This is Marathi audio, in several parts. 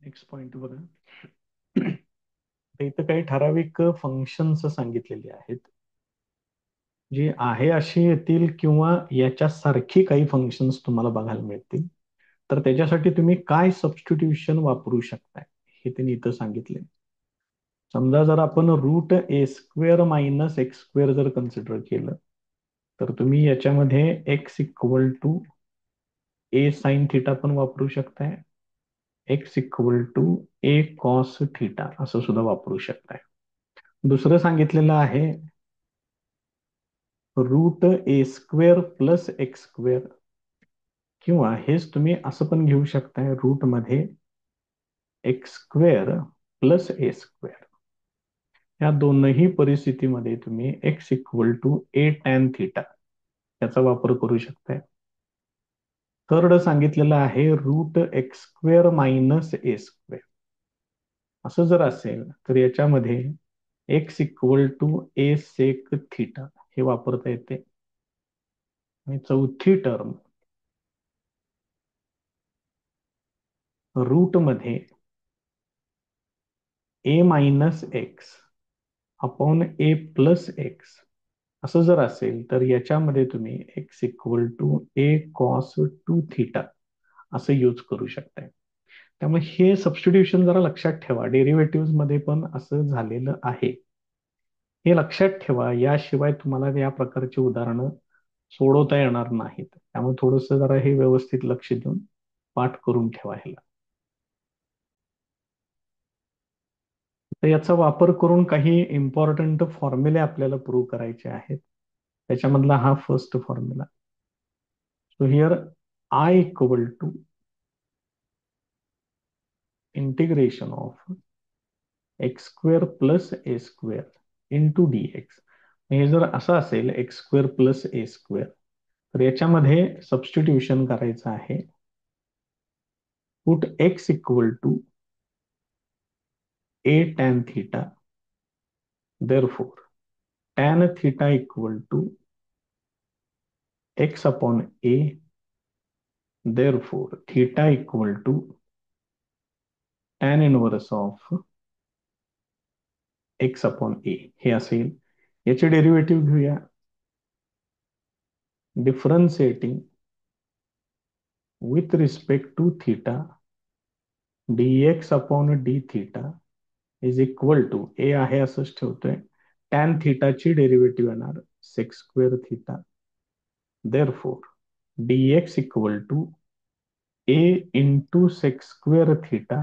नेक्स्ट पॉइंट बघा. तर इथं काही ठराविक फंक्शन्स सांगितलेली आहेत जी आहे अशी येतील किंवा याच्या सारखी काही फंक्शन्स तुम्हाला बघायला मिळतील. तर त्याच्यासाठी तुम्ही काय सबस्टिट्यूशन वापरू शकताय हे त्यांनी इथं सांगितले. समजा जर आपण root a square minus x square जर कन्सिडर केलं तर तुम्ही याच्यामध्ये x equal to a sine theta पण वापरू शकताय, x equal to a cos theta असं सुद्धा वापरू शकताय. दुसरं सांगितलेलं आहे root a square plus x square, किंवा हेच तुम्ही असं पण घेऊ शकताय रूट मध्ये x square plus a square. या दोनही परिस्थितीमध्ये तुम्ही x equal to a tan theta याचा वापर करू शकताय. थर्ड सांगितलेलं आहे root x square minus a square. असं जर असेल तर याच्यामध्ये x equal to a sec theta हे वापरता येते. आणि चौथी टर्म रूट मध्ये a minus x upon a plus x असं जर असेल तर याच्यामध्ये तुम्ही x equal to a cos two theta असं यूज करू शकताय. त्यामुळे हे सबस्टिट्यूशन जरा लक्षात ठेवा. डेरिव्हेटिव्ह मध्ये पण असं झालेलं आहे, हे लक्षात ठेवा. याशिवाय तुम्हाला या प्रकारची उदाहरणं सोडवता येणार नाहीत. त्यामुळे थोडस जरा हे व्यवस्थित लक्ष देऊन पाठ करून ठेवा ह्याला. तर याचा वापर करून काही इम्पॉर्टंट फॉर्म्युले आपल्याला प्रूव्ह करायचे आहेत. त्याच्यामधला हा first formula. So here I equal to integration of x square plus a square into d x. हे जर असं असेल x square plus a square तर याच्यामध्ये सबस्टिट्यूशन करायचं आहे. Put x equal to a tan theta, therefore tan theta equal to x upon a, therefore theta equal to tan inverse of x upon a हे असेल. याचे डेरिव्हेटिव्ह घेऊया. Differentiating with respect to theta dx upon d theta is equal to a आहे असंच ठेवतोय. टॅन थिटाची डेरिव्हेटिव्ह येणार sec square theta, therefore dx equal to a into sec square theta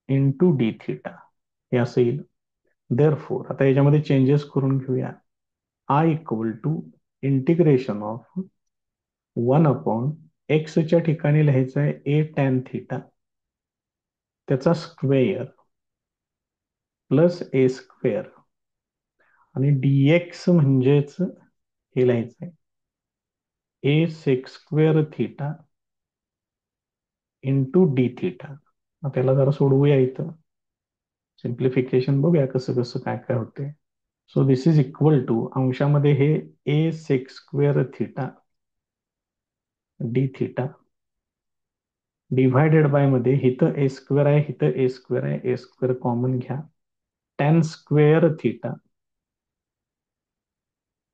into d theta हे असं येईल. देअरफोर आता याच्यामध्ये चेंजेस करून घेऊया. I equal to integration of one upon एक्सच्या ठिकाणी लिहायचं आहे ए टॅन थिटा त्याचा स्क्वेअर प्लस ए स्क्वेअर आणि डीएक्स म्हणजेच हे लिहायचं आहे a sec square theta into d theta. त्याला जरा सोडवूया इथं. सिम्प्लिफिकेशन बघूया कसं कसं काय काय होते. So this is equal to अंशामध्ये हे a sec square theta d theta divided by मध्ये इथं ए स्क्वेअर आहे, इथं ए स्क्वेअर आहे, ए स्क्वेअर कॉमन घ्या. Tan square theta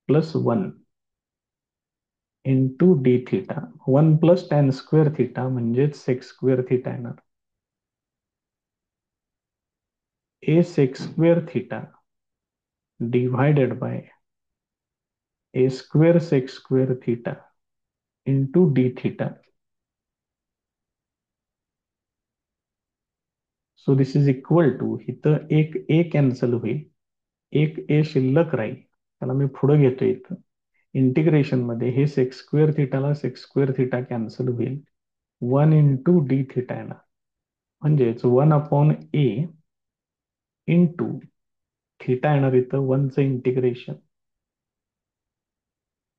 plus one into d theta. One plus tan square theta म्हणजेच सेक्स स्क्वेअर थिटा येणार. A sec square theta divided by a square sec square theta into d theta. So this is equal to इथं एक ए कॅन्सल होईल, एक ए शिल्लक राहील. त्याला मी पुढे घेतो इथं. इंटिग्रेशन मध्ये हे सेक्स स्क्वेअर थिटाला सेक्स स्क्वेअर थिटा कॅन्सल होईल. वन इंटू डी थिटा येणार म्हणजेच one upon a into theta येणार इथं वनचं इंटिग्रेशन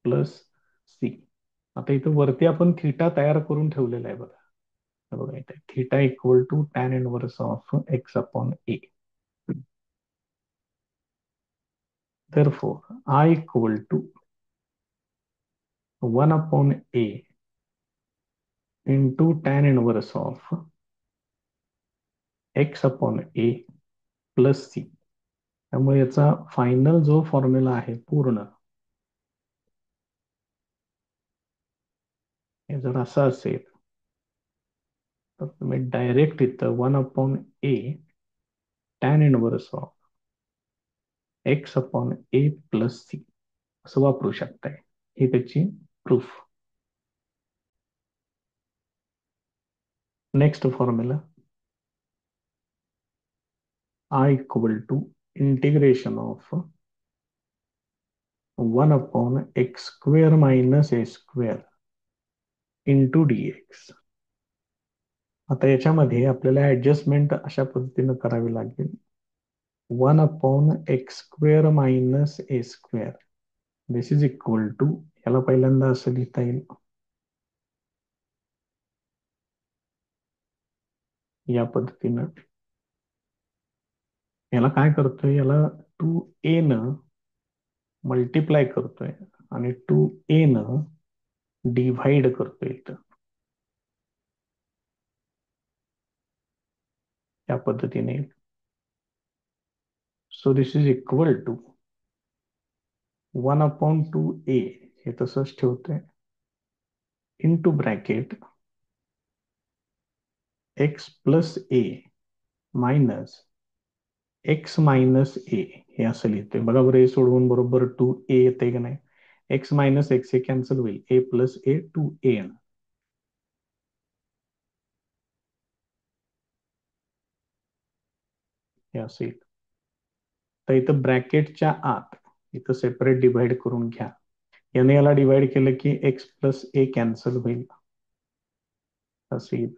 प्लस सी. आता इथं वरती आपण थिटा तयार करून ठेवलेला आहे बघा. बघा इथे theta equal to tan inverse of x upon a. therefore I equal to 1 upon a into tan inverse of x upon a plus c. त्यामुळे याचा फायनल जो फॉर्म्युला आहे पूर्ण, हे जर असं असेल तर तुम्ही डायरेक्ट इथं 1 upon a tan inverse of x upon a plus c असं वापरू शकताय. ही त्याची proof. Next formula, I equal to integration of 1 upon x² minus a² into d x. आता याच्यामध्ये आपल्याला ऍडजस्टमेंट अशा पद्धतीनं करावी लागेल. 1 upon x² minus a², this is equal to, याला पहिल्यांदा असं लिहिता येईल, या पद्धतीनं. याला काय करतोय, याला 2a न मल्टिप्लाय करतोय आणि 2a न डिव्हाइड करतोय इथं, या पद्धतीने. So this is equal to 1 upon 2a, हे तसंच ठेवतोय, into bracket x plus a minus x minus a, हे असं लिहितोय. बघा बरं, हे सोडवून बरोबर 2a येते का नाही. एक्स मायनस एक्स हे कॅन्सल होईल, ए प्लस ए 2a हे असेल. तर इथं ब्रॅकेटच्या आत इथं सेपरेट डिवाइड करून घ्या. याने याला डिवाइड केलं की एक्स प्लस ए कॅन्सल होईल, असेल.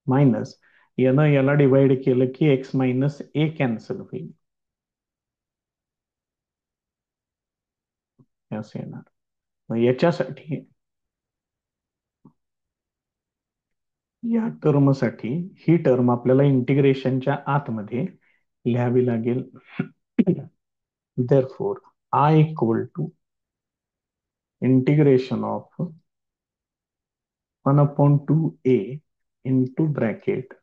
मायनस यानं याला डिवाइड केलं की एक्स मायनस ए कॅन्सल होईल, हे असं येणार. मग याच्यासाठी, या टर्मसाठी ही टर्म आपल्याला इंटिग्रेशनच्या आतमध्ये लिहावी लागेल. therefore I equal to integration of 1 upon 2a into bracket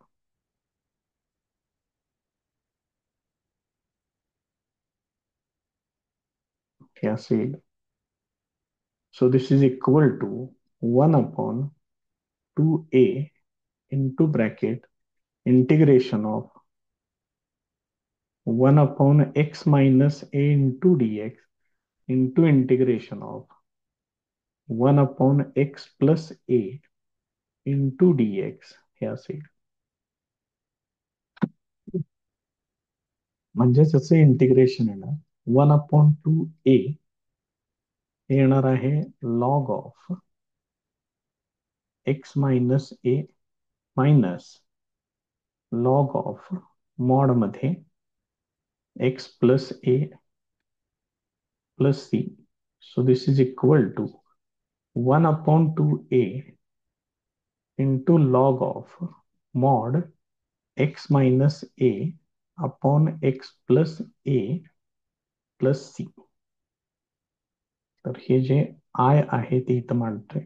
हे असेल. So this is equal to 1 upon 2a into bracket integration of 1 upon x minus a into dx into integration of 1 upon x plus a into dx हे असेल. म्हणजेच याचं इंटिग्रेशन येणार 1 अपॉन 2a हे येणार आहे log of x minus a minus log of mod मध्ये x plus a plus c. So this is equal to 1 upon 2a into log of mod x minus a upon x plus a plus c. तर हे जे आय आहे ते इथं मांडतोय,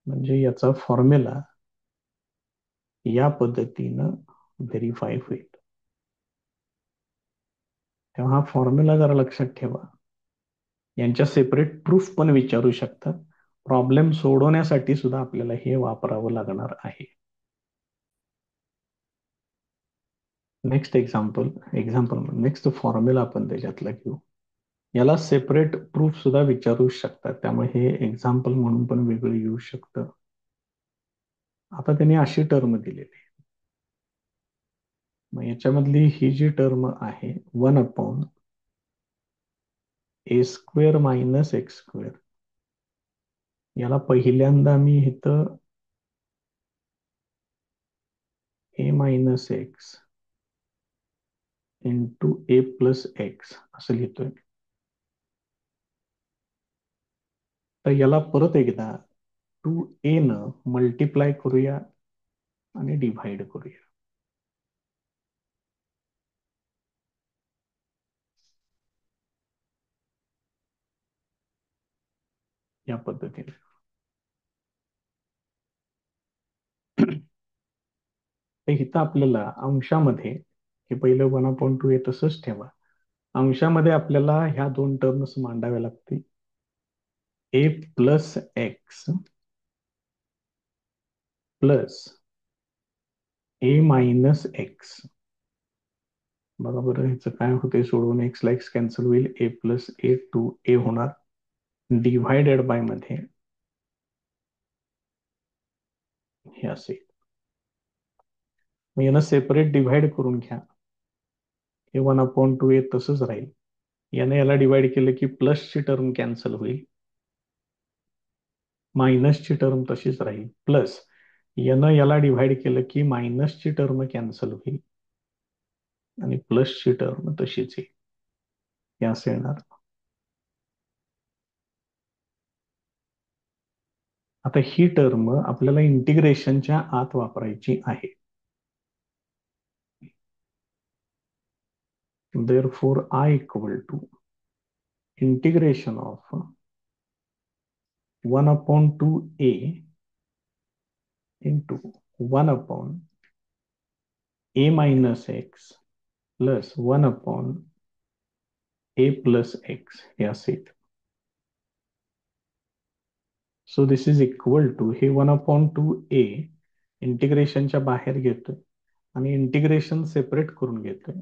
म्हणजे याचा फॉर्म्युला या पद्धतीनं व्हेरीफाय होईल. तेव्हा हा फॉर्म्युला जरा लक्षात ठेवा. यांच्या सेपरेट प्रूफ पण विचारू शकतात. प्रॉब्लेम सोडवण्यासाठी सुद्धा आपल्याला हे वापरावं लागणार आहे. नेक्स्ट एक्झाम्पल नेक्स्ट फॉर्म्युला आपण त्याच्यातला घेऊ. याला सेपरेट प्रूफ सुद्धा विचारू शकतात, त्यामुळे हे एक्झाम्पल म्हणून पण वेगळं येऊ शकतं. आता त्यांनी अशी टर्म दिलेली, मग याच्यामधली ही जी टर्म आहे 1 अपॉन a² मायनस x², याला पहिल्यांदा मी इथं a minus x into A plus x असं लिहितोय. तर याला परत एकदा 2a न मल्टिप्लाय करूया आणि डिव्हाइड करूया, या पद्धतीने. तर इथं आपल्याला अंशामध्ये हे पहिलं 1/2 आहे तसंच ठेवा. अंशामध्ये आपल्याला ह्या दोन टर्म्स मांडाव्या लागतील. ए plus x plus a minus x. बघा बरं ह्याचं काय होते सोडवून. एक्स ला एक्स कॅन्सल होईल. ए प्लस ए टू ए होणार डिव्हायडेड बाय मध्ये हे असेल. मग यांना सेपरेट डिव्हाइड करून घ्या. हे 1/2 आहे तसंच राहील. याने याला डिवाइड केलं की प्लसची टर्म कॅन्सल होईल. मायनसची टर्म तशीच राहील. प्लस यानं याला डिव्हाइड केलं की मायनसची टर्म कॅन्सल होईल आणि प्लसची टर्म तशीच येईल. हे असं येणार. आता ही टर्म आपल्याला इंटिग्रेशनच्या आत वापरायची आहे. therefore I equal to integration of 1/2a into 1/a minus x plus 1/a plus x हे असेल. So this is equal to हे 1/2a इंटिग्रेशनच्या बाहेर घेतोय आणि इंटिग्रेशन सेपरेट करून घेतोय.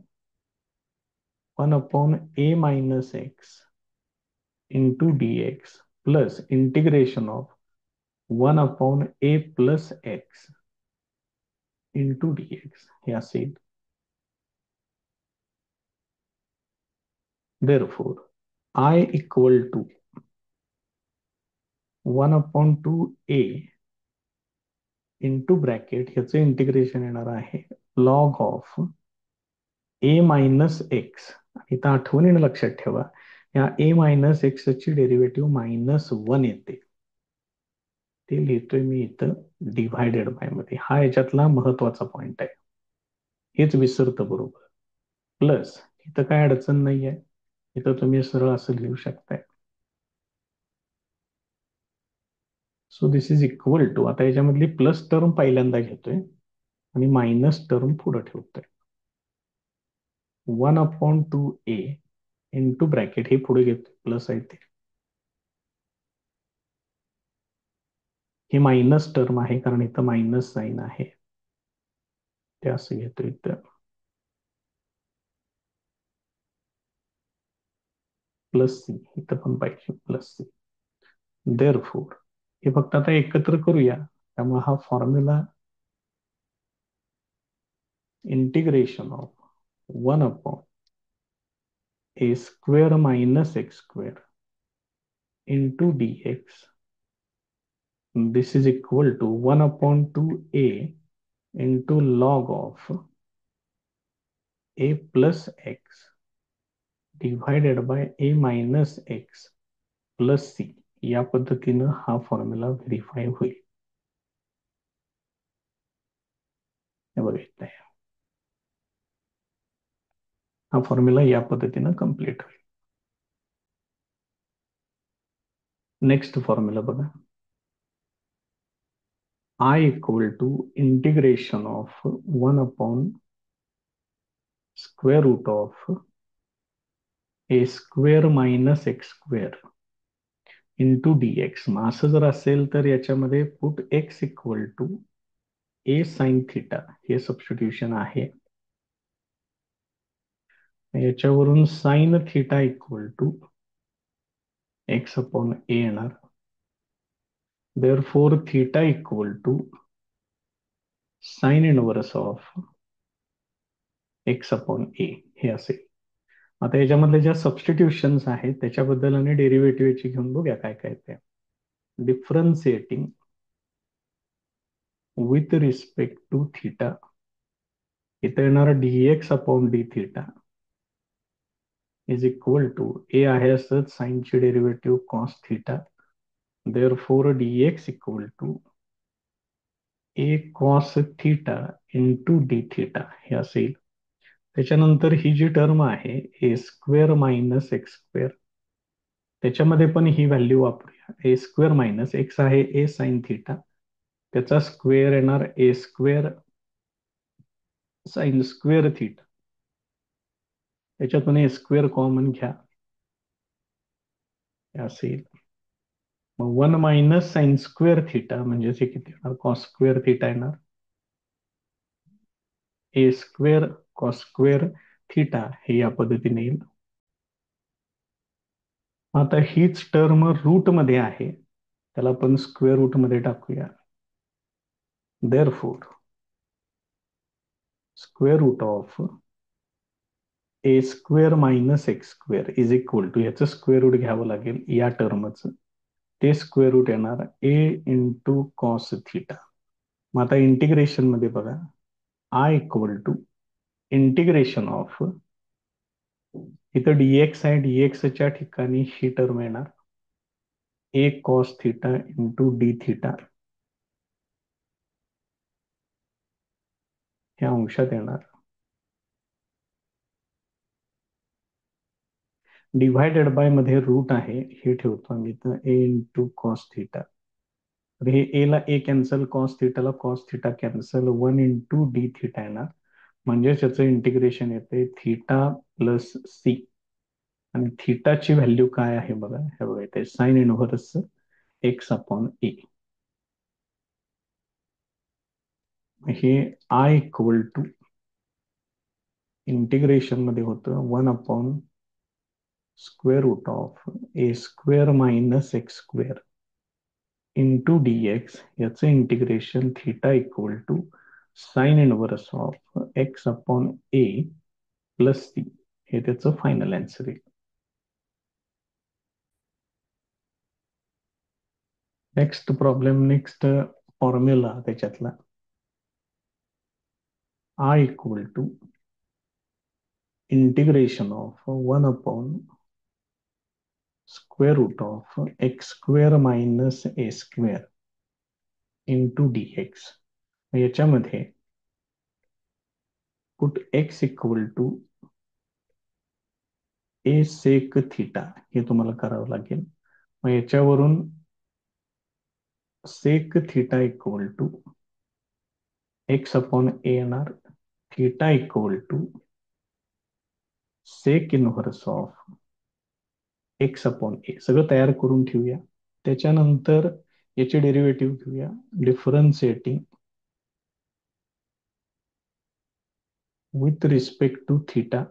1/a minus x into dx plus integration of 1/a plus x into dx हे असेल. therefore I equal to 1/2a into bracket ह्याचं इंटिग्रेशन येणार आहे log of A minus x. इथं आठवणीने लक्षात ठेवा या ए मायनस एक्स ची डेरिव्हेटिव्ह -1 येते. ते लिहितोय मी इथं डिव्हायडेड बाय मध्ये. हा याच्यातला महत्वाचा पॉइंट आहे. हेच विसरतं बरोबर. प्लस इथं काय अडचण नाहीये. इथं तुम्ही सरळ असं लिहू शकताय. So this is equal to आता याच्यामधली प्लस टर्म पहिल्यांदा घेतोय आणि मायनस टर्म पुढे ठेवतोय. 1/2a इंटू ब्रॅकेट हे पुढे घेतोय प्लस आहे ते. हे मायनस टर्म आहे कारण इथं मायनस साइन आहे. ते असं घेतो इथं प्लस सी. इथं पण पाहिजे प्लस सी. देअरफोर हे फक्त आता एकत्र करूया. त्यामुळे हा formula integration of 1/a square minus x square into dx this is equal to 1/2a into log of a plus x divided by a minus x plus c. या पद्धतीनं हा फॉर्म्युला व्हेरीफाय होईल. हे बघितलंय. हा फॉर्म्युला या पद्धतीनं कम्प्लीट होईल. नेक्स्ट फॉर्म्युला बघा. I equal to integration of 1 upon square root of a square minus x square into dx. मग असं जर असेल तर याच्यामध्ये put x equal to a sin theta हे सबस्टिट्यूशन आहे. याच्यावरून sine theta equal to x upon a येणार. therefore theta equal to sine inverse of x upon a हे असेल. आता याच्यामधले ज्या सबस्टिट्यूशन्स आहेत त्याच्याबद्दल आणि डेरिव्हेटिव्हची घेऊन बघूया काय काय ते. Differentiating with respect to theta. इथे येणार dx upon d theta is equal to a आहे असंच साइनची derivative cos theta. therefore dx equal to a cos theta into d theta हे असेल. त्याच्यानंतर ही जी टर्म आहे a square minus x square त्याच्यामध्ये पण ही व्हॅल्यू वापरूया. ए स्क्वेअर मायनस एक्स आहे ए साइन थिटा त्याचा स्क्वेअर येणार a square sine square theta, त्याच्यातून ए स्क्वेअर कॉमन घ्या, हे असेल. मग 1 - sin² म्हणजे हे किती येणार, cos² थिटा येणार. A² cos² थिटा हे या पद्धतीने येईल. आता हीच टर्म रूट मध्ये आहे, त्याला आपण स्क्वेअर रूट मध्ये टाकूया. Therefore square root of A² - x² is equal to, याचं स्क्वेअर रूट घ्यावं लागेल या टर्मचं, ते स्क्वेअर रूट येणार A इंटू कॉस थिटा. मग आता इंटिग्रेशन मध्ये बघा, I equal to integration of, इथं dx आहे, dxच्या ठिकाणी ही टर्म येणार A cos theta into d theta, हे अंशात येणार. डिव्हायडेड बाय मध्ये रूट आहे, हे ठेवतो आम्ही इथं A इंटू कॉस थिटा. तर हे ए ला ए कॅन्सल, कॉस थिटाला cos theta cancel, 1 into d theta येणार. म्हणजेच याचं इंटिग्रेशन येते थिटा प्लस सी, आणि थिटाची व्हॅल्यू काय आहे बघा, हे बघा इथे साइन इनव्हर्स एक्स अपॉन ए. हे आय इक्वल टू इंटिग्रेशन मध्ये होतं 1/√A² - x² into d x, याचं integration theta equal to sine inverse of x upon a plus c, हे त्याचं फायनल आन्सर आहे. नेक्स्ट प्रॉब्लेम, नेक्स्ट फॉर्म्युला त्याच्यातला, I equal to integration of 1/√x² - a² into d x. याच्यामध्ये put x equal to a sec theta, हे तुम्हाला करावं लागेल. मग याच्यावरून sec theta equal to x upon a येणार, theta equal to sec inverse of x upon a, सगळं तयार करून ठेवूया. त्याच्यानंतर याचे डेरिव्हेटिव्ह घेऊया, differentiating with respect to theta,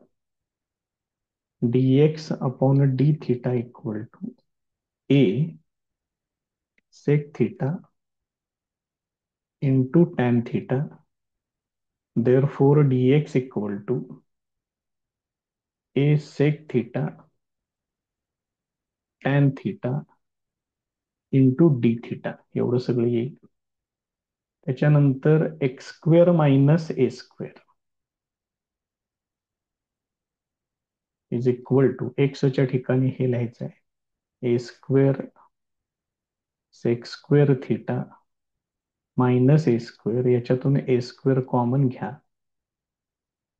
dx upon d theta equal to a sec theta into tan theta. Therefore, dx equal to a sec theta tan theta into d theta, एवढं सगळं येईल. त्याच्यानंतर x² - a² is equal to, एक्सच्या ठिकाणी हे लिहायचं आहे A² sec² theta minus a², याच्यातून a² कॉमन घ्या,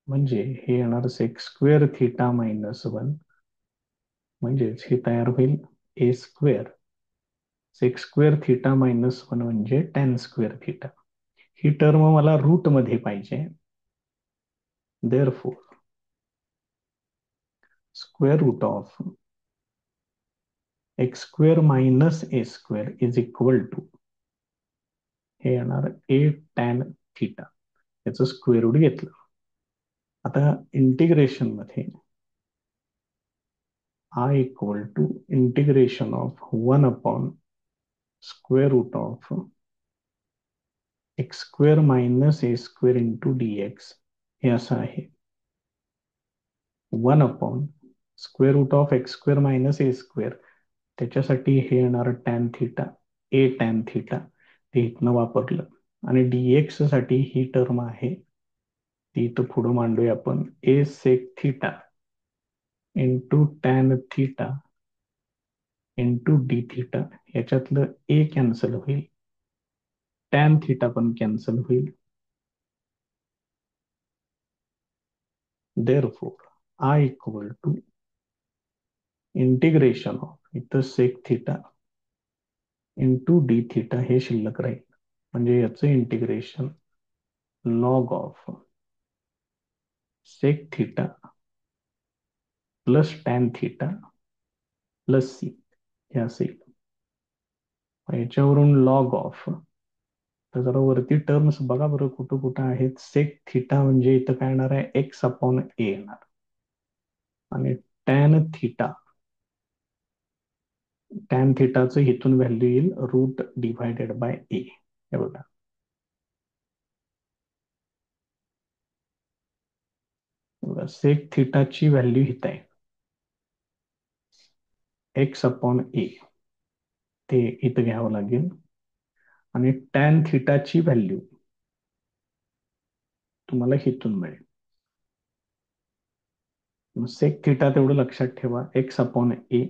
म्हणजे हे येणार sec² थिटा -1, म्हणजेच हे तयार होईल A² sec² थिटा -1 म्हणजे tan² थिटा. ही टर्म मला रूट मध्ये पाहिजे. Therefore square root of x² - a² is equal to, हे येणार a tan थिटा, याचं स्क्वेअर रूट घेतलं. आता इंटिग्रेशन मध्ये I equal to integration of 1/√ऑफ x² - a² इंटू dx, हे असं आहे 1/√x² - a². त्याच्यासाठी हे येणार tan theta, a tan theta, ते इथनं वापरलं. आणि dx साठी ही टर्म आहे, ती इथं पुढं मांडूया आपण, a sec theta into tan theta into d theta. याच्यातलं ए कॅन्सल होईल, टॅन थिटा पण कॅन्सल होईल. Therefore I equal to integration of, इथं sec theta into d theta हे शिल्लक राहील, म्हणजे याचं integration log of sec theta plus tan theta plus c हे असेल. याच्यावरून लॉग ऑफ, तर जरा वरती टर्म्स बघा बरं कुठं कुठं आहेत. सेक थिटा म्हणजे इथं काय येणार आहे, एक्स अपॉन ए येणार. आणि टॅन थिटा, टॅन थिटाचं इथून व्हॅल्यू येईल रूट डिव्हायडेड बाय ए. हे बघा, सेक थिटाची व्हॅल्यू इथं आहे एक्स अपॉन ए, ते इथं घ्यावं लागेल. आणि टॅन थिटाची व्हॅल्यू तुम्हाला इथून मिळेल. सेक थिटा तेवढं लक्षात ठेवा, एक्स अपॉन ए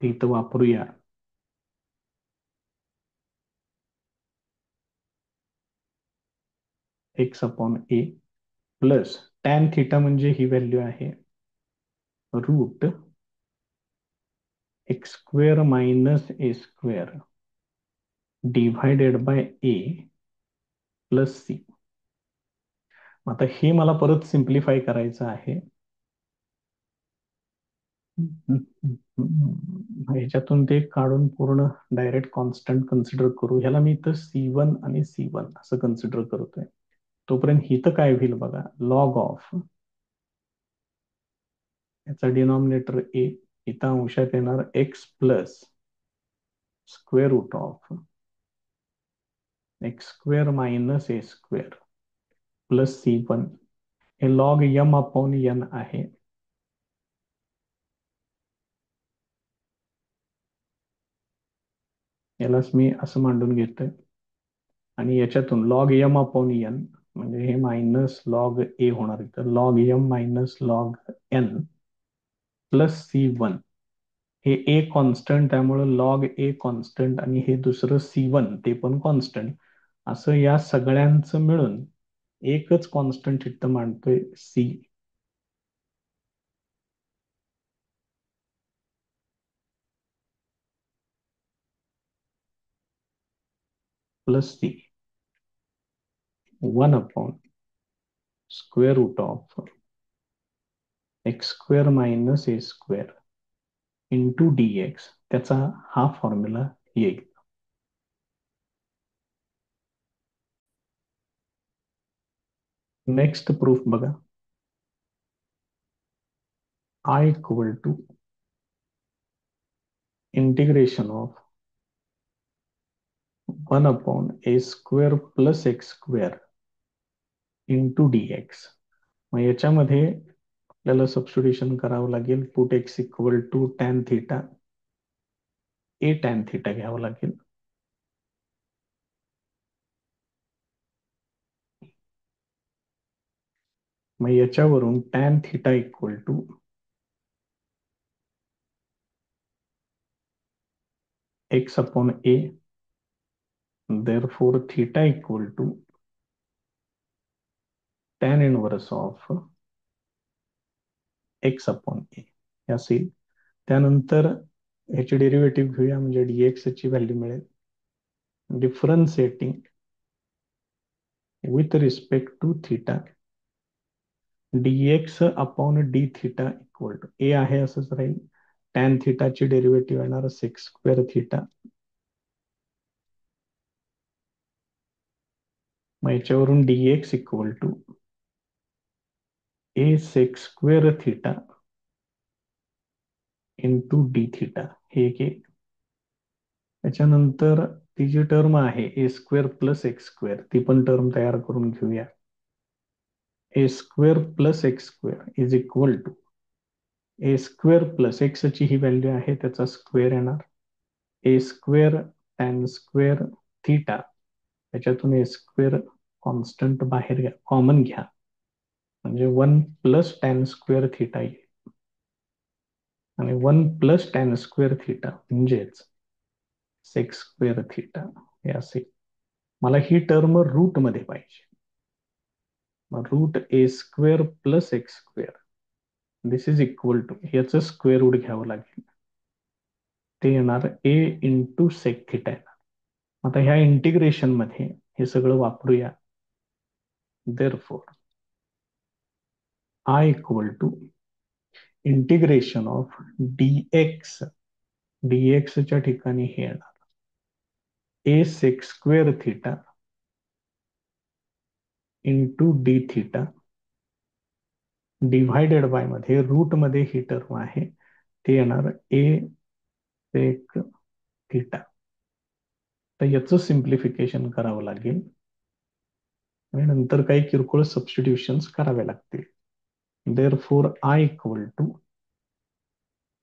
ते इथं वापरूया. X upon a plus tan theta म्हणजे ही व्हॅल्यू आहे root x square minus a square divided by a plus c. आता हे मला परत सिम्प्लिफाय करायचं आहे. ह्याच्यातून ते काढून पूर्ण डायरेक्ट कॉन्स्टंट कन्सिडर करू. ह्याला मी इथं C1 आणि C1 असं कन्सिडर करतोय. तोपर्यंत इथं काय होईल बघा, लॉग ऑफ याचा डिनॉमिनेटर ए, इथं अंशात येणार x plus square root of x square minus a square plus C1. हे लॉग यम अपॉन एन आहे. यालाच मी असं मांडून घेतोय. आणि याच्यातून लॉग एम अपॉन एन म्हणजे हे मायनस लॉग ए होणार, इथं log m minus log n plus C1. हे ए कॉन्स्टंट, त्यामुळे लॉग ए कॉन्स्टंट आणि हे दुसरं C1 ते पण कॉन्स्टंट. असं या सगळ्यांचं मिळून एकच कॉन्स्टंट इथं मांडतोय c. Plus c 1 upon square root of x square minus a square into d x, त्याचा हा फॉर्म्युला येईल. नेक्स्ट प्रूफ बघा, I equal to integration of 1 upon a square plus x square into d x. मग याच्यामध्ये आपल्याला सबस्टिट्यूशन करावं लागेल. Put x equal to tan theta, a tan theta घ्यावं लागेल. मग याच्यावरून tan theta equal to x upon a, therefore theta equal to tan inverse of x upon a असेल. त्यानंतर याची डेरिव्हेटिव्ह घेऊया म्हणजे dx ची व्हॅल्यू मिळेल. Differentiating with respect to theta dx upon d theta equal to a आहे असंच राहील. टॅन थिटाची डेरिव्हेटिव्ह येणार सेक्स स्क्वेअर थिटा. मग याच्यावरून dx equal to a sec square theta into d theta हे एक एक. त्याच्यानंतर ती जी टर्म आहे a square plus x square, ती पण टर्म तयार करून घेऊया. A square plus x square is equal to a square plus x ची ही व्हॅल्यू आहे त्याचा स्क्वेअर येणार. A square tan square theta, त्याच्यातून ए स्क्वेअर कॉन्स्टंट बाहेर घ्या, कॉमन घ्या, म्हणजे 1 प्लस टॅन स्क्वेअर थिटा येईल. आणि 1 प्लस टॅन स्क्वेअर थिटा म्हणजेच सेक्स स्क्वेअर थिटा हे असेल. मला ही टर्म रूट मध्ये पाहिजे. मग root a square plus x square this is equal to, याचं स्क्वेअर रूट घ्यावं लागेल, ते येणार ए इंटू सेक थिटा येणार. आता ह्या इंटिग्रेशन मध्ये हे सगळं वापरूया. Therefore I equal to integration of d x, डीएक्सच्या ठिकाणी हे येणार a sec square theta into d theta divided by मध्ये रूट मध्ये ही टर्म आहे ते येणार ए सेक थिटा. तर याचं सिम्प्लिफिकेशन करावं लागेल आणि नंतर काही किरकोळ सबस्टिट्यूशन्स करावे लागतील. Therefore I equal to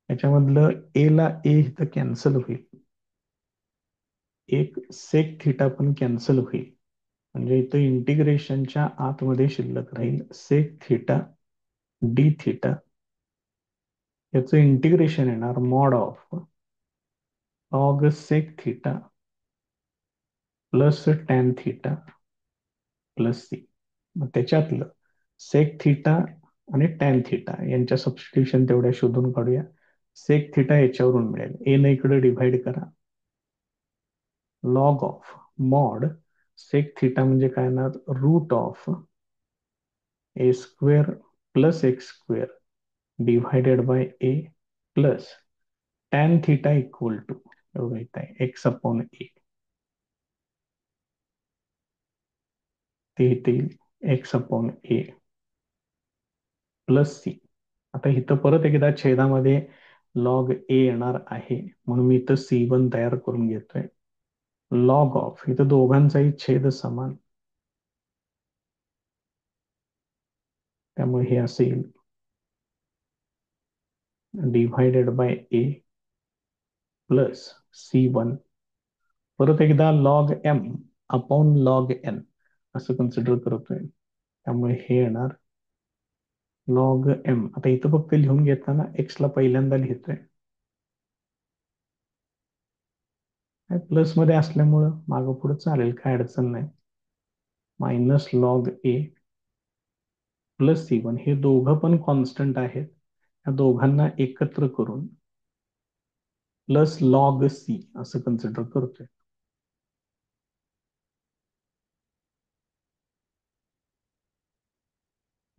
याच्यामधलं ए ला ए इथं कॅन्सल होईल, एक सेक थिटा पण कॅन्सल होईल, म्हणजे इथं इंटिग्रेशनच्या आतमध्ये शिल्लक राहील सेक थिटा डी थिटा. याचं इंटिग्रेशन येणार mod of log sec theta plus tan theta plus c. मग त्याच्यातलं सेक थिटा आणि टॅन थिटा यांच्या सबस्टिट्यूशन तेवढ्या शोधून काढूया. सेक थिटा याच्यावरून मिळेल, ए न इकडे डिव्हाइड करा, log of mod sec theta म्हणजे काय येणार root of a square plus x square divided by a plus tan theta equal to एवढं येत आहे एक्स अपॉन ए, ते येईल x upon a plus c. आता इथं परत एकदा छेदामध्ये लॉग ए येणार आहे म्हणून मी इथं C1 तयार करून घेतोय. लॉग ऑफ इथं दोघांचाही छेद समान, त्यामुळे हे असेल divided by a plus C1. परत एकदा log m upon log n असं कन्सिडर करतोय, त्यामुळे हे येणार लॉग एम. आता इथं फक्त लिहून घेताना एक्स ला पहिल्यांदा लिहितोय, प्लस मध्ये असल्यामुळं मागं पुढे चालेल, काय अडचण नाही. मायनस लॉग ए प्लस C1 हे दोघं पण कॉन्स्टंट आहेत, या दोघांना एकत्र करून प्लस लॉग सी असं कन्सिडर करतोय.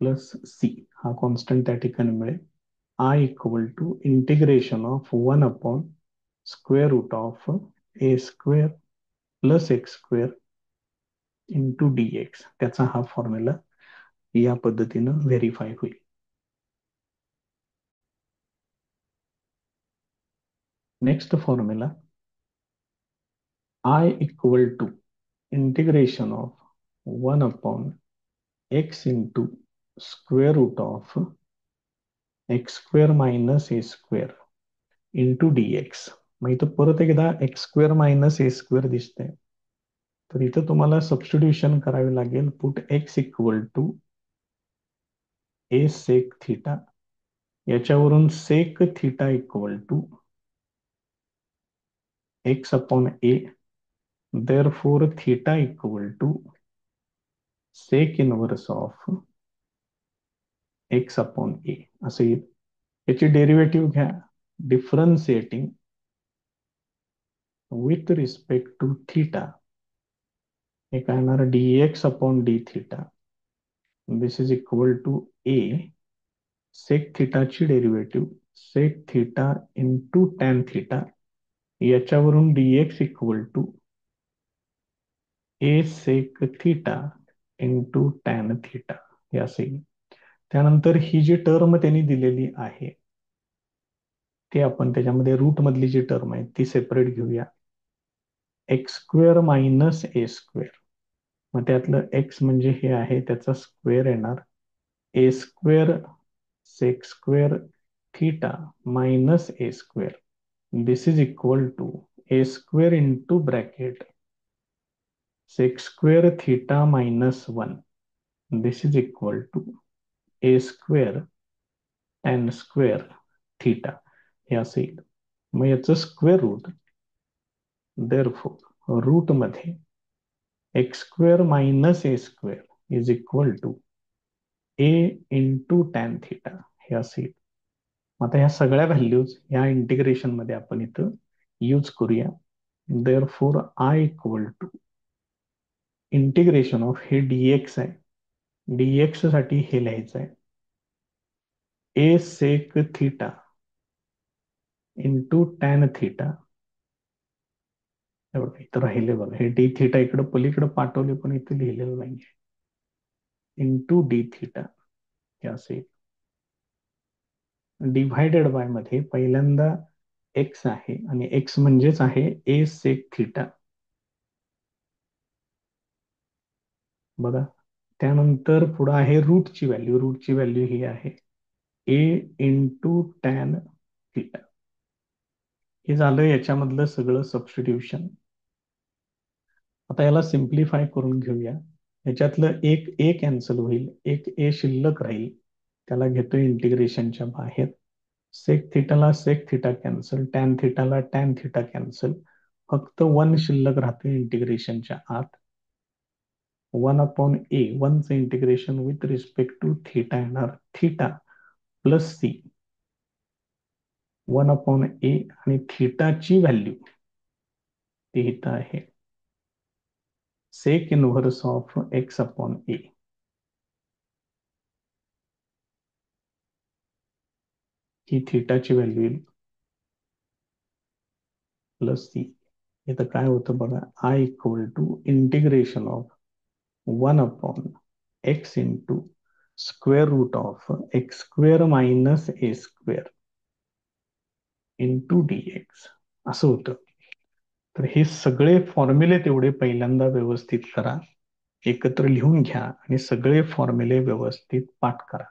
प्लस सी हा कॉन्स्टंट त्या ठिकाणी मिळेल. I equal to integration of 1 upon square root of a square plus x square into d x. त्याचा हा फॉर्म्युला या पद्धतीनं व्हेरीफाय होईल. Next formula I equal to integration of 1 upon x into square root of x square minus a square into d x. मग इथं परत एकदा x square minus a square दिसतंय, तर इथं तुम्हाला सबस्टिट्यूशन करावे लागेल. Put x equal to a sec theta, याच्यावरून sec theta equal to x upon a, therefore theta equal to sec inverse of x upon a असं येईल. याची डेरिव्हेटिव्ह घ्या differentiating with respect to theta. हे काय येणार d x upon d theta, this is equal to a sec थिटाची derivative sec theta into tan theta, याच्यावरून d x equal to a sec theta into tan theta हे असेल. त्यानंतर ही जी टर्म त्यांनी दिलेली आहे ते आपण त्याच्यामध्ये रूट मधली जी टर्म आहे ती सेपरेट घेऊया. X square minus a square, मग त्यातलं एक्स म्हणजे हे आहे त्याचा स्क्वेअर येणार a square sec square theta minus a square, this is equal to a square into bracket sec square theta minus 1, this is equal to a square tan square theta हे असेल. मग याचं स्क्वेअर रूट, देअरफॉर रूट मध्ये x square minus a square is equal to a into tan theta हे असेल. आता ह्या सगळ्या व्हॅल्यूज ह्या इंटिग्रेशन मध्ये आपण इथं यूज करूया. Therefore I equal to integration of हे डीएक्स आहे, डीएक्स साठी हे लिहायचं आहे a sec theta into tan theta. हे बघा इथं राहिले बघा, हे डी थिटा इकडे पलीकडे पाठवले पण इथे लिहिलेलं नाहीये. इंटू डी थिटा हे असेल डिव्हायडेड बाय मध्ये पहिल्यांदा एक्स आहे आणि एक्स म्हणजेच आहे ए सेक थिटा. बघा त्यानंतर पुढे आहे रूटची व्हॅल्यू. रूटची व्हॅल्यू ही आहे ए इंटू टॅन थिटा. हे झालं याच्यामधलं सगळं सबस्टिट्यूशन. आता याला सिम्प्लिफाय करून घेऊया. याच्यातलं एक ए कॅन्सल होईल, एक ए शिल्लक राहील, त्याला घेतोय इंटिग्रेशनच्या बाहेर. सेक थिटाला सेक थिटा कॅन्सल, टॅन थिटाला टॅन थिटा कॅन्सल, फक्त वन शिल्लक राहते इंटिग्रेशनच्या आत. 1/a, वनचं integration with respect to theta येणार थिटा प्लस सी. 1/a आणि थिटाची व्हॅल्यू ती इथं आहे sec inverse of x upon a. ही थिटाची व्हॅल्यू येईल प्लस सी. इथं काय होतं बघा, I equal to integration of 1/x into square root of x square minus a square into d x असं होतं. तर हे सगळे फॉर्म्युले तेवढे पहिल्यांदा व्यवस्थित करा, एकत्र लिहून घ्या आणि सगळे फॉर्म्युले व्यवस्थित पाठ करा.